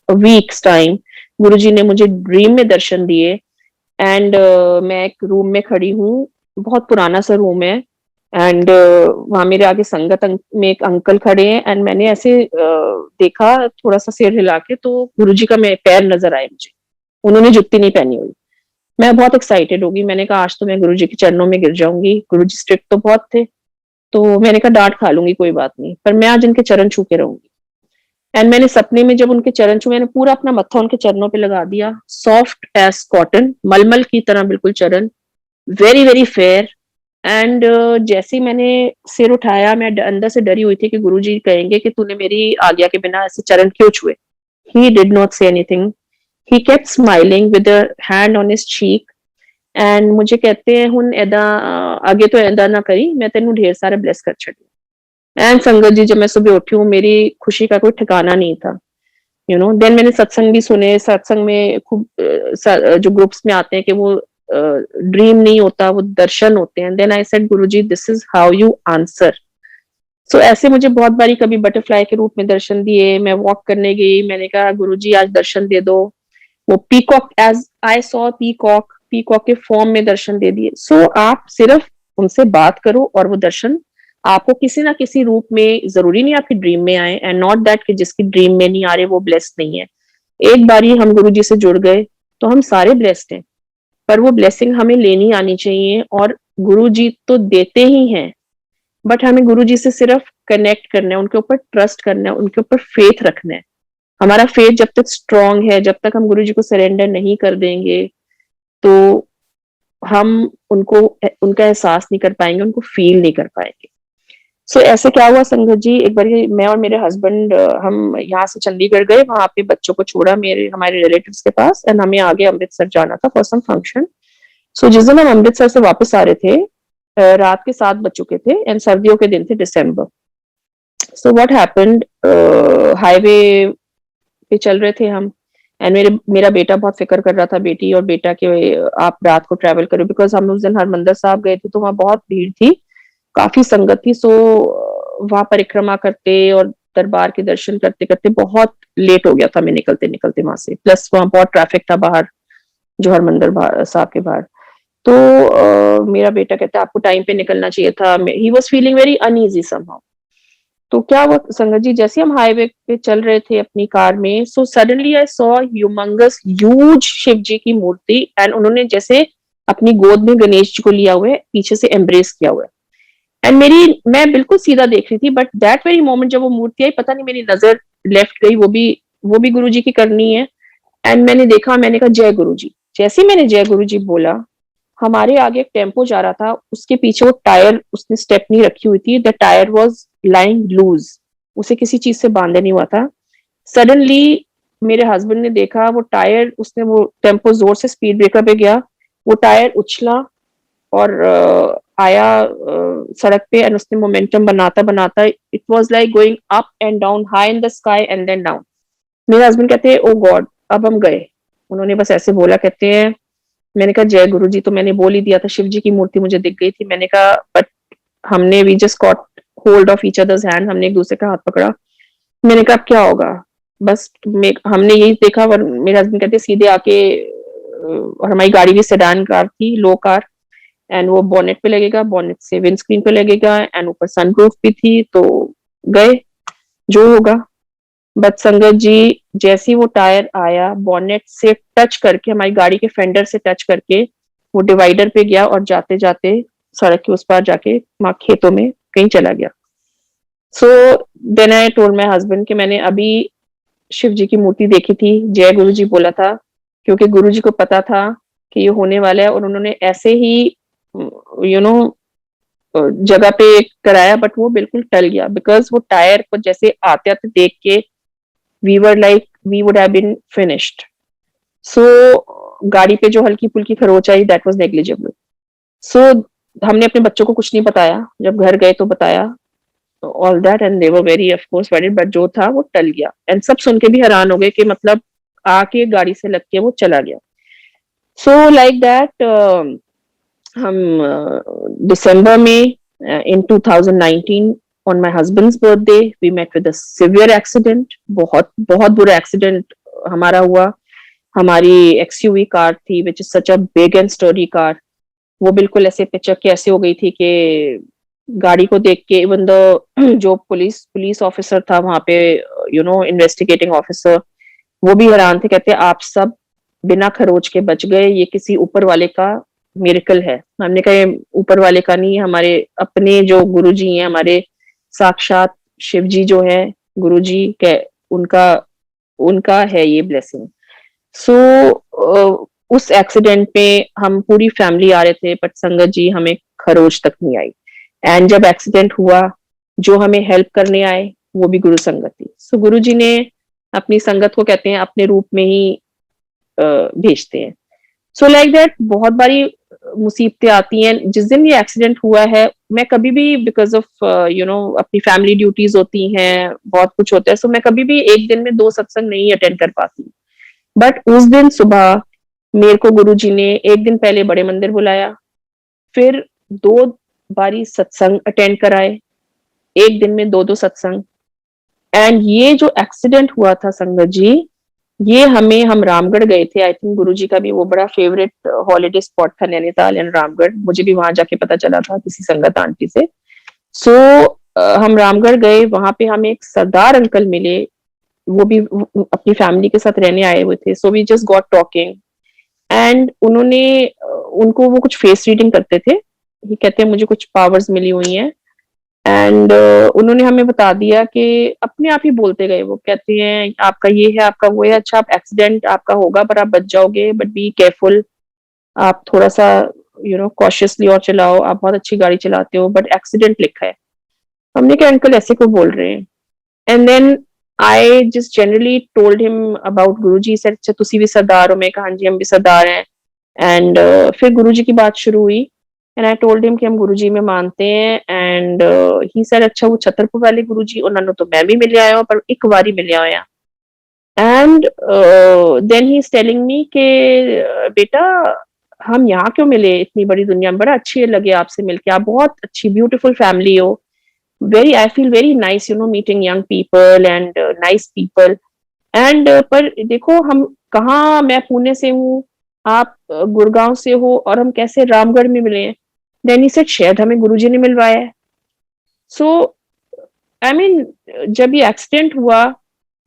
a week's time, गुरुजी ने मुझे ड्रीम में दर्शन दिए एंड मैं एक रूम में खड़ी हूँ, बहुत पुराना सा रूम है एंड वहां मेरे आगे में एक अंकल खड़े हैं एंड मैंने ऐसे देखा थोड़ा सा सिर हिला के, तो गुरुजी का मैं पैर नजर आए मुझे, उन्होंने जुत्ती नहीं पहनी हुई। मैं बहुत एक्साइटेड होगी, मैंने कहा आज तो मैं गुरुजी के चरणों में गिर जाऊंगी, गुरुजी स्ट्रिक्ट तो बहुत थे, तो मैंने कहा डांट खा लूंगी कोई बात नहीं, पर मैं आज इनके चरण छू के रहूंगी। एंड मैंने सपने में जब उनके चरण छू, मैंने पूरा अपना मत्था उनके चरणों पे लगा दिया, सॉफ्ट एज कॉटन, मलमल की तरह बिल्कुल चरण, वेरी वेरी फेयर। एंड जैसे ही मैंने सिर उठाया, मैं अंदर से डरी हुई थी कि गुरुजी कहेंगे कि तूने मेरी आज्ञा के बिना ऐसे चरण क्यों छुए। He did not say anything, he kept smiling with a hand on his cheek and मुझे कहते हैं हुन एदा आगे तो एदा ना करी, मैं तेनू ढेर सारे ब्लेस कर छड़ी। एंड संगत जी, जब मैं सुबह उठी हूँ, मेरी खुशी का कोई ठिकाना नहीं था, यू नो। देन मैंने सत्संग भी सुने, सत्संग में खूब जो ग्रुप्स में आते हैं कि वो ड्रीम नहीं होता, वो दर्शन होते हैं। Then I said Guruji, this is how you answer. So ऐसे मुझे बहुत बारी कभी बटरफ्लाई के रूप में दर्शन दिए, मैं वॉक करने गई, मैंने कहा गुरुजी आज दर्शन दे दो, वो peacock, as I saw peacock, peacock के फॉर्म में दर्शन दे दिए। सो आप सिर्फ उनसे बात करो और वो दर्शन आपको किसी ना किसी रूप में, जरूरी नहीं आपकी ड्रीम में आए, एंड नॉट दैट कि जिसकी ड्रीम में नहीं आ रहे वो ब्लेस्ड नहीं है। एक बारी हम गुरुजी से जुड़ गए तो हम सारे ब्लेस्ड हैं, पर वो ब्लेसिंग हमें लेनी आनी चाहिए, और गुरुजी तो देते ही हैं, बट हमें गुरुजी से सिर्फ कनेक्ट करना है, उनके ऊपर ट्रस्ट करना है, उनके ऊपर फेथ रखना है। हमारा फेथ जब तक स्ट्रांग है, जब तक हम गुरुजी को सरेंडर नहीं कर देंगे, तो हम उनको, उनका एहसास नहीं कर पाएंगे, उनको फील नहीं कर पाएंगे। सो ऐसे क्या हुआ संगत जी, एक बार मैं और मेरे हस्बैंड हम यहाँ से चंडीगढ़ गए, वहां पे बच्चों को छोड़ा मेरे हमारे रिलेटिव्स के पास, एंड हमें आगे अमृतसर जाना था फॉर सम फंक्शन। सो जिस दिन हम अमृतसर से वापस आ रहे थे, रात के 7 बज चुके थे एंड सर्दियों के दिन थे, दिसंबर। सो व्हाट हैपेंड, हाईवे पे चल रहे थे हम, एंड मेरा बेटा बहुत फिक्र कर रहा था बेटी और बेटा के, आप रात को ट्रेवल करो, बिकॉज हम उस दिन हरमंदर साहब गए थे, तो वहां बहुत भीड़ थी, काफी संगत थी। सो वहां परिक्रमा करते और दरबार के दर्शन करते करते बहुत लेट हो गया था, मैं निकलते निकलते वहां से, प्लस वहां बहुत ट्रैफिक था बाहर, जो हरमंदर साहब के बाहर। तो मेरा बेटा कहता है आपको टाइम पे निकलना चाहिए था, he was feeling very uneasy somehow. तो क्या हुआ संगत जी, जैसे हम हाईवे पे चल रहे थे अपनी कार में, so suddenly I saw humongous huge Shiv ji की मूर्ति, एंड उन्होंने जैसे अपनी गोद में गणेश जी को लिया हुआ है, पीछे से एम्ब्रेस किया हुआ है, एंड मैं बिल्कुल सीधा देख रही थी, बट दैट वेरी मोमेंट जब वो मूर्ति आई, पता नहीं मेरी नजर लेफ्ट गई, वो भी गुरु जी की करनी है, एंड मैंने देखा, मैंने कहा जय गुरु जी। जैसे मैंने जय गुरु जी बोला, हमारे आगे एक टेम्पो जा रहा था, उसके पीछे वो टायर, उसने स्टेपनी रखी हुई थी, the tyre was lying loose, उसे किसी चीज से बांधे नहीं हुआ था। सडनली मेरे हस्बैंड ने देखा वो टायर, उसने वो टेम्पो जोर से स्पीड ब्रेकर पे गया, वो टायर उछला और आया सड़क पे, एंड उसने मोमेंटम बनाता बनाता, it was like going up and down, high in the sky and then down. मेरे हस्बैंड कहते हैं ओ गॉड, अब हम गए। उन्होंने बस ऐसे बोला, कहते हैं, मैंने कहा जय गुरु जी, तो मैंने बोल ही दिया था, शिव जी की मूर्ति मुझे दिख गई थी, मैंने कहा बट हमने we just got hold of each others hand, हमने एक दूसरे का हाथ पकड़ा, मैंने कहा क्या होगा, बस हमने यही देखा, मेरे हस्बैंड कहते सीधे आके, और हमारी गाड़ी भी सेडान कार थी, लो कार, एंड वो बॉनेट पे लगेगा, बॉनेट से विंड स्क्रीन पे लगेगा, एंड ऊपर सनरूफ भी थी, तो गए जो होगा। बट संगत जी, जैसे ही वो टायर आया, बॉनेट से टच करके, हमारी गाड़ी के फेंडर से टच करके, वो डिवाइडर पे गया, और जाते जाते सड़क के उस पार जाके वहां खेतों में कहीं चला गया। So then I told my husband कि मैंने अभी शिव जी की मूर्ति देखी थी, जय गुरु जी बोला था, क्योंकि गुरु जी को पता था कि ये होने वाला है, और उन्होंने ऐसे ही यू नो जगह पे कराया, बट वो बिल्कुल टल गया, बिकॉज वो टायर को जैसे आते आते देख के we were like we would have been finished. So गाड़ी पे जो हल्की फुल्की खरोच आई, that was negligible. So हमने अपने बच्चों को कुछ नहीं बताया, जब घर गए तो बताया all that, and they were very of course worried, but जो था वो टल गया, and सब सुन के भी हैरान हो गए कि मतलब आके गाड़ी से लग के वो चला गया। So like that हम दिसंबर में in 2019 on my husband's birthday we met with a severe accident. बहुत बहुत बुरा एक्सीडेंट हमारा हुआ. हमारी एक्सयूवी कार थी which is such a big and sturdy car. वो बिल्कुल ऐसे पिचक के ऐसे हो गई थी कि गाड़ी को देख के इवन द जो पुलिस ऑफिसर था वहां पे, इन्वेस्टिगेटिंग ऑफिसर, वो भी हैरान थे. कहते आप सब बिना खरोच के बच गए, ये किसी ऊपर वाले का मिरेकल है. हमने कहा ये ऊपर वाले का नहीं, हमारे अपने जो गुरुजी हैं, हमारे साक्षात शिव जी जो है गुरुजी के, उनका उनका है ये ब्लेसिंग. सो उस एक्सीडेंट में हम पूरी फैमिली आ रहे थे, बट संगत जी हमें खरोच तक नहीं आई. एंड जब एक्सीडेंट हुआ, जो हमें हेल्प करने आए वो भी गुरु संगत थी. सो गुरु जी ने अपनी संगत को, कहते हैं, अपने रूप में ही भेजते हैं. सो लाइक दैट बहुत बारी मुसीबतें आती हैं. जिस दिन ये एक्सीडेंट हुआ है, मैं कभी भी बिकॉज ऑफ अपनी फैमिली ड्यूटीज होती हैं, बहुत कुछ होता है, सो मैं कभी भी एक दिन में 2 सत्संग नहीं अटेंड कर पाती. बट उस दिन सुबह मेरे को गुरुजी ने एक दिन पहले बड़े मंदिर बुलाया, फिर 2 बारी सत्संग अटेंड कराए, एक दिन में 2-2 सत्संग. एंड ये जो एक्सीडेंट हुआ था संगत जी, ये हम रामगढ़ गए थे. आई थिंक गुरुजी का भी वो बड़ा फेवरेट हॉलीडे स्पॉट था नैनीताल एंड रामगढ़. मुझे भी वहां जाके पता चला था किसी संगत आंटी से. सो हम रामगढ़ गए, वहां पे हमें एक सरदार अंकल मिले, वो भी अपनी फैमिली के साथ रहने आए हुए थे. So we just got talking and उन्होंने उनको वो कुछ फेस रीडिंग करते थे. ये कहते हैं मुझे कुछ पावर्स मिली हुई हैं. एंड उन्होंने हमें बता दिया कि अपने आप ही बोलते गए. वो कहते हैं आपका ये है, आपका वो है, अच्छा आप एक्सीडेंट आपका होगा पर आप बच जाओगे, बट बी केयरफुल, आप थोड़ा सा कॉशियसली और चलाओ, आप बहुत अच्छी गाड़ी चलाते हो, बट एक्सीडेंट लिखा है. हमने कहा अंकल ऐसे को बोल रहे हैं. And then I just generally told him about Guruji. He said, अच्छा तुसी भी सरदार हो? मैं कहा हाँ जी हम भी सरदार हैं. एंड फिर गुरुजी की बात शुरू हुई. एंड आई टोल्ड हिम कि हम गुरुजी में मानते हैं. एंड ही सेड अच्छा वो छतरपुर वाले गुरुजी, उन्होंने तो मैं भी मिले आया हूँ, पर एक बारी मिले आया. And then he is telling me कि बेटा हम यहाँ क्यों मिले, इतनी बड़ी दुनिया में, बड़ा अच्छी लगे आपसे मिलके, आप बहुत अच्छी ब्यूटीफुल फैमिली हो. I feel very nice, meeting young people and nice people. And पर देखो हम कहाँ, मैं पुणे से हूँ, आप गुड़गांव से हो, और हम कैसे रामगढ़ में मिले हैं. Then he said शायद हमें गुरुजी ने मिलवाया है. So I mean जब ये एक्सीडेंट हुआ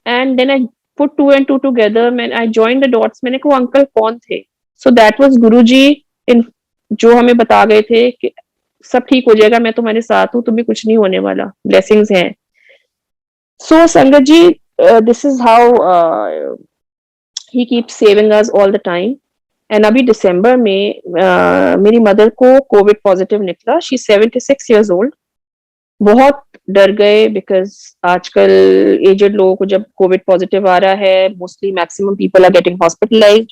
and then I put 2 and 2 together, I joined the dots. मैंने कहा अंकल कौन थे. So that was Guruji in जो हमें बता गए थे कि सब ठीक हो जाएगा, मैं तुम्हारे साथ हूँ, तुम्हें कुछ नहीं होने वाला, ब्लेसिंग्स हैं. So sangat ji, this is how he keep saving us all the time. And अभी दिसंबर में मेरी मदर को कोविड पॉजिटिव निकला. She 76 years old. बहुत डर गए बिकॉज आजकल एजेड लोगों को जब कोविड पॉजिटिव आ रहा है, mostly maximum people are getting hospitalized.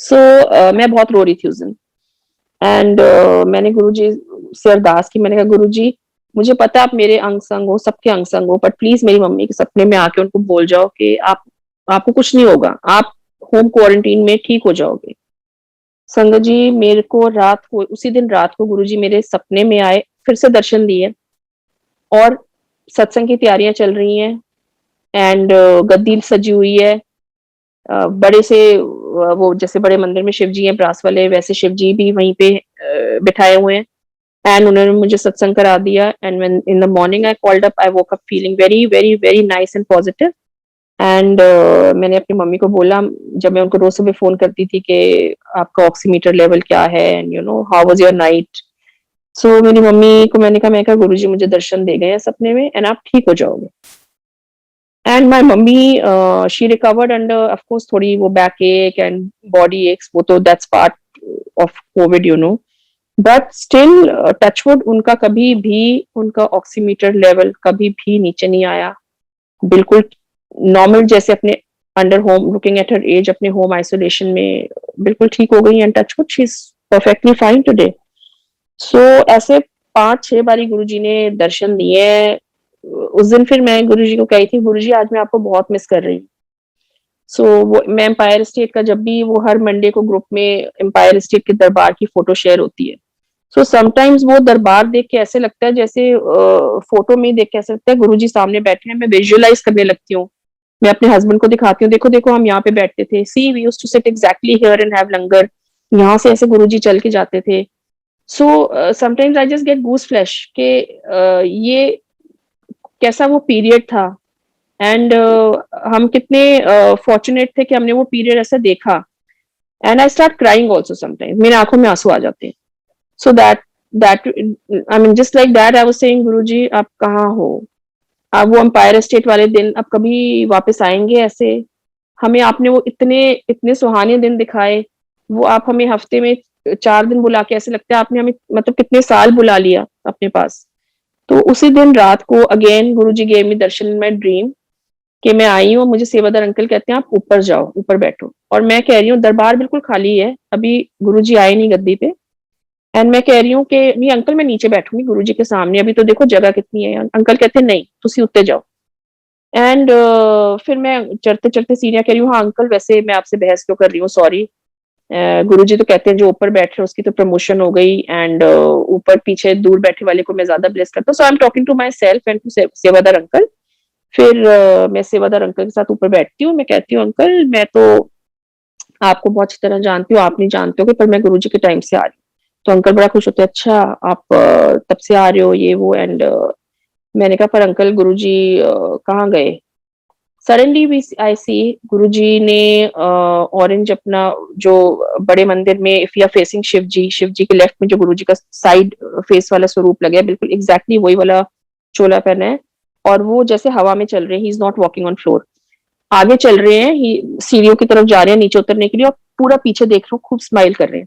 So मैं बहुत रो रही थी उस दिन. एंड मैंने गुरुजी से अरदास की. मैंने कहा गुरुजी मुझे पता आप मेरे अंग संग हो, सबके अंग संग हो, बट प्लीज मेरी मम्मी के सपने में आके उनको बोल जाओ कि आपको कुछ नहीं होगा, आप होम क्वारंटीन में ठीक हो जाओगे. संगत जी मेरे को उसी दिन रात को गुरुजी मेरे सपने में आए, फिर से दर्शन दिए, और सत्संग की तैयारियां चल रही हैं. एंड गद्दी सजी हुई है, बड़े से वो जैसे बड़े मंदिर में शिव जी हैं ब्रास वाले, वैसे शिव जी भी वहीं पे बिठाए हुए हैं. एंड उन्होंने मुझे सत्संग करा दिया. And when in the morning I called up, I woke up feeling very very very nice and positive. And मैंने अपनी मम्मी को बोला, जब मैं उनको रोज सुबह फोन करती थी कि आपका ऑक्सीमीटर लेवल क्या है and how was your night. So मेरी मम्मी को मैंने कहा गुरुजी मुझे दर्शन दे गए हैं सपने में एंड आप ठीक हो जाओगे. And my mummy she recovered under of course थोड़ी वो backache and body aches, वो तो that's part of COVID. But still touchwood उनका कभी भी उनका ऑक्सीमीटर लेवल कभी भी नीचे नहीं आया. बिल्कुल नॉर्मल, जैसे अपने under home, looking at her age, अपने होम आइसोलेशन में बिल्कुल ठीक हो गई. And touchwood she is perfectly fine today. So ऐसे 5-6 बारी गुरुजी ने दर्शन दिए. उस दिन फिर मैं गुरुजी को कही थी, गुरुजी आज मैं आपको बहुत मिस कर रही हूँ. सो वो मैं एम्पायर स्टेट का, जब भी वो हर मंडे को ग्रुप में एम्पायर स्टेट के दरबार की फोटो शेयर होती है, सो समटाइम्स वो दरबार देख के ऐसे लगता है जैसे फोटो में देख के ऐसे लगता है गुरुजी सामने बैठे हैं, मैं विजुअलाइज करने लगती हूँ। मैं अपने हस्बैंड को दिखाती हूँ, देखो देखो हम यहाँ पे बैठते थे, see we used to sit exactly here and have langar, यहाँ से ऐसे गुरुजी चल के जाते थे। So sometimes I just get goose flesh के ये कैसा वो पीरियड था, एंड हम कितने फॉर्चुनेट थे कि हमने वो पीरियड ऐसा देखा। And I start crying also sometimes, मेरे आंखों में आंसू आ जाते हैं। So that I mean just like that I was saying Guruji आप कहाँ हो, आप वो एम्पायर स्टेट वाले दिन अब कभी वापस आएंगे ऐसे? हमें आपने वो इतने इतने सुहाने दिन दिखाए, वो आप हमें हफ्ते में 4 दिन बुला के ऐसे लगता है आपने हमें मतलब कितने साल बुला लिया अपने पास। तो उसी दिन रात को again Guruji gave me Darshan in my dream कि मैं आई हूँ, मुझे सेवादार अंकल कहते हैं आप ऊपर जाओ, ऊपर बैठो। और मैं कह रही हूँ दरबार बिल्कुल खाली है, अभी गुरुजी आए नहीं गद्दी पे। एंड मैं कह रही हूँ कि नहीं अंकल मैं नीचे बैठूंगी गुरुजी के सामने, अभी तो देखो जगह कितनी है। अंकल कहते हैं नहीं तुसी उत्ते जाओ। एंड फिर मैं चढ़ते चढ़ते सीढ़ियां कह रही हूँ हाँ अंकल वैसे मैं आपसे बहस क्यों कर रही हूँ, सॉरी। गुरुजी तो कहते हैं जो ऊपर बैठ रहे उसकी तो प्रमोशन हो गई, एंड ऊपर पीछे दूर बैठे वाले को मैं ज्यादा ब्लेस करता हूँ। So I am talking to myself and to sevadar uncle. फिर मैं सेवादार अंकल के साथ ऊपर बैठती हूँ, मैं कहती हूँ अंकल मैं तो आपको बहुत अच्छी तरह जानती हूँ, आप नहीं जानते हो पर मैं गुरुजी के टाइम से आ रही हूँ। तो अंकल बड़ा खुश होते हैं, अच्छा आप तब से आ रहे हो ये वो। एंड मैंने कहा पर अंकल गुरुजी कहाँ गए? सडनली वी आई सी गुरुजी ने ऑरेंज अपना जो बड़े मंदिर में if you are facing Shiv ji के लेफ्ट में जो गुरुजी का साइड फेस वाला स्वरूप लगा है बिल्कुल एग्जैक्टली वही वाला चोला पहना है। और वो जैसे हवा में चल रहे हैं, he is not walking on floor, आगे चल रहे हैं, सीढ़ियों की तरफ जा रहे हैं नीचे उतरने के लिए, और पूरा पीछे देख रहे हो खूब स्माइल कर रहे हैं।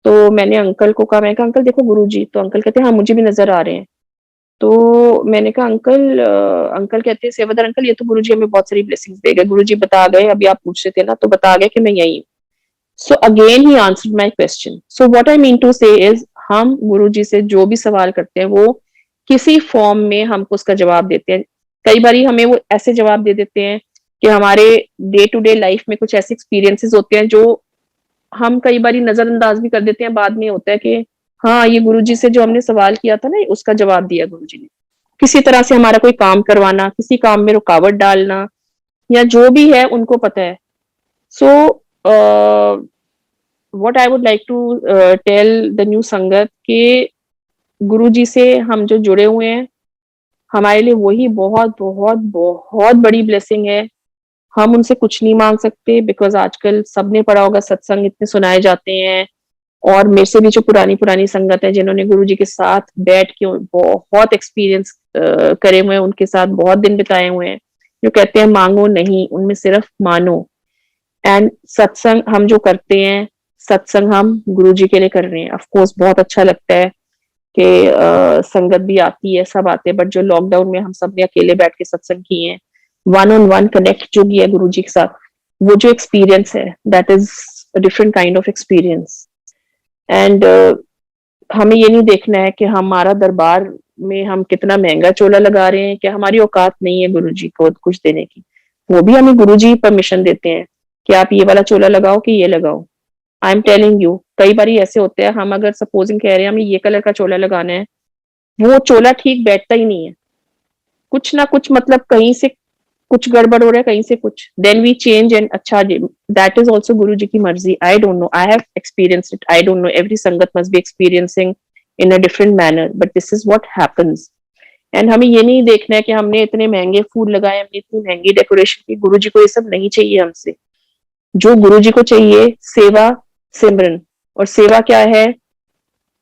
तो मैंने अंकल को कहा, मैं कहा अंकल देखो गुरुजी, तो अंकल कहते हैं हाँ मुझे भी नजर आ रहे हैं। तो मैंने कहा अंकल अंकल कहते हैं सेवादार अंकल ये तो गुरुजी हमें बहुत सारी ब्लेसिंग्स दे गए, गुरुजी बता गए, अभी आप पूछ रहे थे ना तो बता गए कि मैं यही हूँ। So again he answered my question. So what I mean to say is हम गुरुजी से जो भी सवाल करते हैं वो किसी फॉर्म में हमको उसका जवाब देते हैं। कई बार हमें वो ऐसे जवाब दे देते हैं कि हमारे डे टू डे लाइफ में कुछ ऐसे एक्सपीरियंसेस होते हैं जो हम कई बार नजरअंदाज भी कर देते हैं, बाद में होता है कि हाँ ये गुरुजी से जो हमने सवाल किया था ना उसका जवाब दिया गुरुजी ने। किसी तरह से हमारा कोई काम करवाना, किसी काम में रुकावट डालना, या जो भी है उनको पता है। So what I would like to tell the new sangat के गुरुजी से हम जो जुड़े हुए हैं हमारे लिए वही बहुत बहुत बहुत बड़ी ब्लेसिंग है। हम उनसे कुछ नहीं मांग सकते बिकॉज आजकल सबने पढ़ा होगा सत्संग इतने सुनाए जाते हैं। और मेरे से भी जो पुरानी पुरानी संगत है जिन्होंने गुरुजी के साथ बैठ के बहुत एक्सपीरियंस करे हुए हैं, उनके साथ बहुत दिन बिताए हुए हैं, जो कहते हैं मांगो नहीं उनमें सिर्फ मानो। एंड सत्संग हम जो करते हैं, सत्संग हम गुरुजी के लिए कर रहे हैं। ऑफ कोर्स बहुत अच्छा लगता है कि संगत भी आती है, सब आते हैं, बट जो लॉकडाउन में हम सब ने अकेले बैठ के सत्संग किए हैं, वन ऑन वन कनेक्ट जो किया है गुरुजी के साथ, वो जो एक्सपीरियंस है that is different kind of experience. And हमें ये नहीं देखना है कि हमारा दरबार में हम कितना महंगा चोला लगा रहे हैं, कि हमारी औकात नहीं है गुरुजी को कुछ देने की। वो भी हमें गुरुजी परमिशन देते हैं कि आप ये वाला चोला लगाओ कि ये लगाओ। आई एम टेलिंग यू कई बार ऐसे होते हैं, हम अगर सपोजिंग कह रहे हैं हमें ये कलर का चोला लगाना है, वो चोला ठीक बैठता ही नहीं है, कुछ ना कुछ मतलब कहीं से कुछ गड़बड़ हो रहा है, कहीं से कुछ, देन वी चेंज। एंड अच्छा that is also Guru ji की मर्जी। I don't know, I have experienced it, I don't know, every sangat must be experiencing in a different manner, but this is what happens. And हमें ये नहीं देखना है कि हमने इतने महंगे फूल लगाए, हमने इतनी महंगी डेकोरेशन की, गुरु जी को ये सब नहीं चाहिए हमसे। जो गुरु जी को चाहिए सेवा, सिमरन। और सेवा क्या है?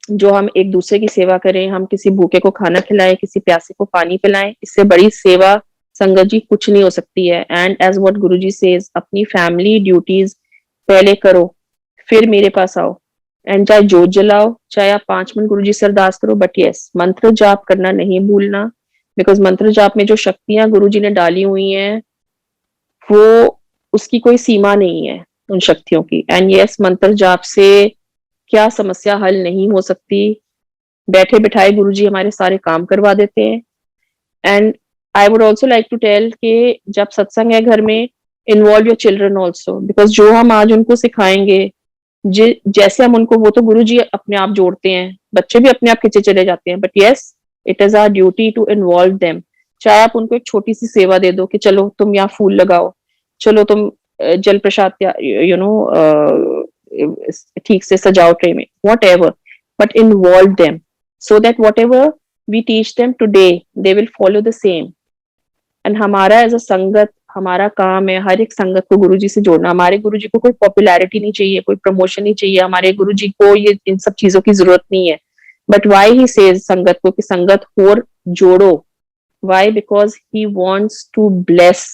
जो हम एक दूसरे की सेवा करें, हम किसी भूखे को खाना खिलाएं, किसी प्यासे को पानी पिलाएं, इससे बड़ी सेवा संगत जी कुछ नहीं हो सकती है। And as what Guruji says, अपनी फैमिली ड्यूटीज पहले करो फिर मेरे पास आओ। एंड चाहे जोत जलाओ, चाहे आप 5 मिनट गुरुजी से अरदास करो, बट यस मंत्र जाप करना नहीं भूलना, बिकॉज मंत्र जाप में जो शक्तियां गुरुजी ने डाली हुई हैं वो उसकी कोई सीमा नहीं है उन शक्तियों की। एंड यस मंत्र जाप से क्या समस्या हल नहीं हो सकती, बैठे बिठाए गुरुजी हमारे सारे काम करवा देते हैं। And I would also like to tell कि जब सत्संग है घर में, involve your children also, because जो हम आज उनको सिखाएंगे जैसे हम उनको, वो तो गुरुजी अपने आप जोड़ते हैं, बच्चे भी अपने आप खींचे चले जाते हैं, but yes, it is our duty to involve them. चाहे आप उनको एक छोटी सी सेवा दे दो कि चलो तुम यहाँ फूल लगाओ, चलो तुम जल प्रसाद यू नो ठीक से सजाओ ट्रे में, whatever, but involve them so that whatever we teach them today they will follow the same. And हमारा एज अ संगत, हमारा काम है हर एक संगत को गुरुजी से जोड़ना। हमारे गुरुजी को कोई पॉपुलैरिटी नहीं चाहिए, कोई प्रमोशन नहीं चाहिए, हमारे गुरुजी को ये इन सब चीजों की जरूरत नहीं है। बट वाई ही सेज संगत को कि संगत और जोड़ो, why, because he wants to bless.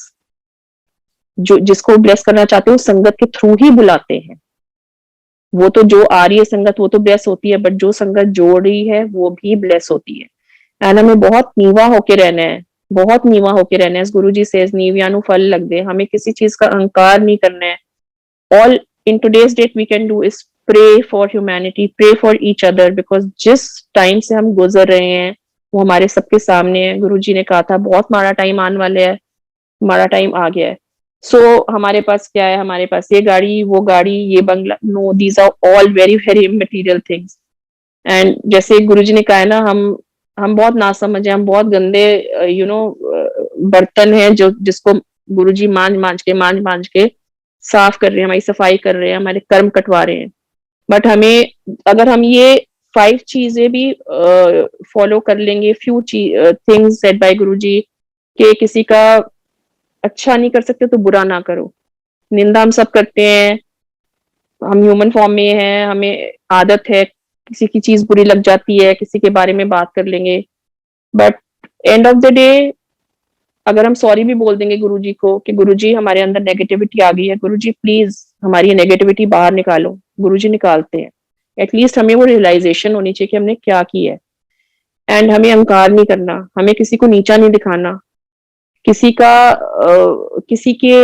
जो जिसको ब्लेस करना चाहते हो संगत के थ्रू ही बुलाते हैं। वो तो जो आ रही है संगत वो तो ब्लेस होती है, बट जो संगत जोड़ रही है वो भी ब्लेस होती है। एंड हमें बहुत नीवा होके रहना है, बहुत नीवा होके रहना है। गुरु जी से नीवियानु फल लग दे, हमें किसी चीज का अहंकार नहीं करना है। All in today's date we can do is pray for humanity, pray for each other, because जिस टाइम से हम गुजर रहे हैं वो हमारे सबके सामने है। गुरु जी ने कहा था बहुत माड़ा टाइम आने वाले है, हमारा टाइम आ गया है। सो हमारे पास क्या है, हमारे पास ये गाड़ी, वो गाड़ी, ये बंगला, no, these are all very very material things. And जैसे गुरुजी ने कहा है ना, हम बहुत नासमझ हैं, हम बहुत गंदे बर्तन हैं जो जिसको गुरुजी मांझ मांझ के साफ कर रहे हैं, हमारी सफाई कर रहे हैं, हमारे कर्म कटवा रहे हैं। बट हमें, अगर हम ये 5 चीजें भी फॉलो कर लेंगे, फ्यू थिंग्स सेड बाय गुरुजी, कि किसी का अच्छा नहीं कर सकते तो बुरा ना करो। निंदा हम सब करते हैं, हम ह्यूमन फॉर्म में हैं, हमें आदत है, किसी की चीज बुरी लग जाती है, किसी के बारे में बात कर लेंगे। But end of the day अगर हम सॉरी भी बोल देंगे गुरुजी को कि गुरुजी हमारे अंदर नेगेटिविटी आ गई है, गुरुजी प्लीज हमारी नेगेटिविटी बाहर निकालो, गुरुजी निकालते हैं। एटलीस्ट हमें वो रियलाइजेशन होनी चाहिए कि हमने क्या किया है। एंड हमें अहंकार नहीं करना, हमें किसी को नीचा नहीं दिखाना, किसी का किसी के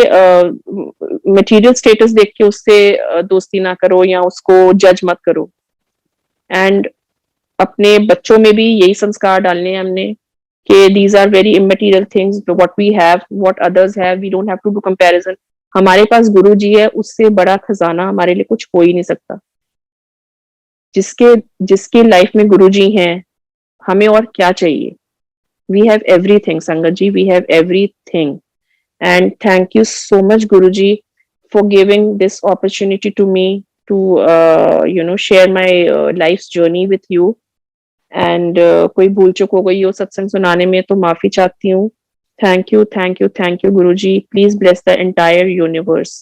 मटेरियल स्टेटस देख के उससे दोस्ती ना करो या उसको जज मत करो। एंड अपने बच्चों में भी यही संस्कार डालने हैं हमने कि these are very immaterial things, what we have, what others have, we don't have to do comparison. हमारे पास गुरु जी है, उससे बड़ा खजाना हमारे लिए कुछ हो ही नहीं सकता। जिसके जिसकी लाइफ में गुरु जी हैं, हमें और क्या चाहिए? We have everything, Sangat ji. We have everything. And thank you so much, Guruji, for giving this opportunity to me to, share my life's journey with you. And कोई भूल चूक हो गई हो सत्संग सुनाने में तो माफी चाहती हूँ। Thank you, thank you, thank you, Guruji. Please bless the entire universe.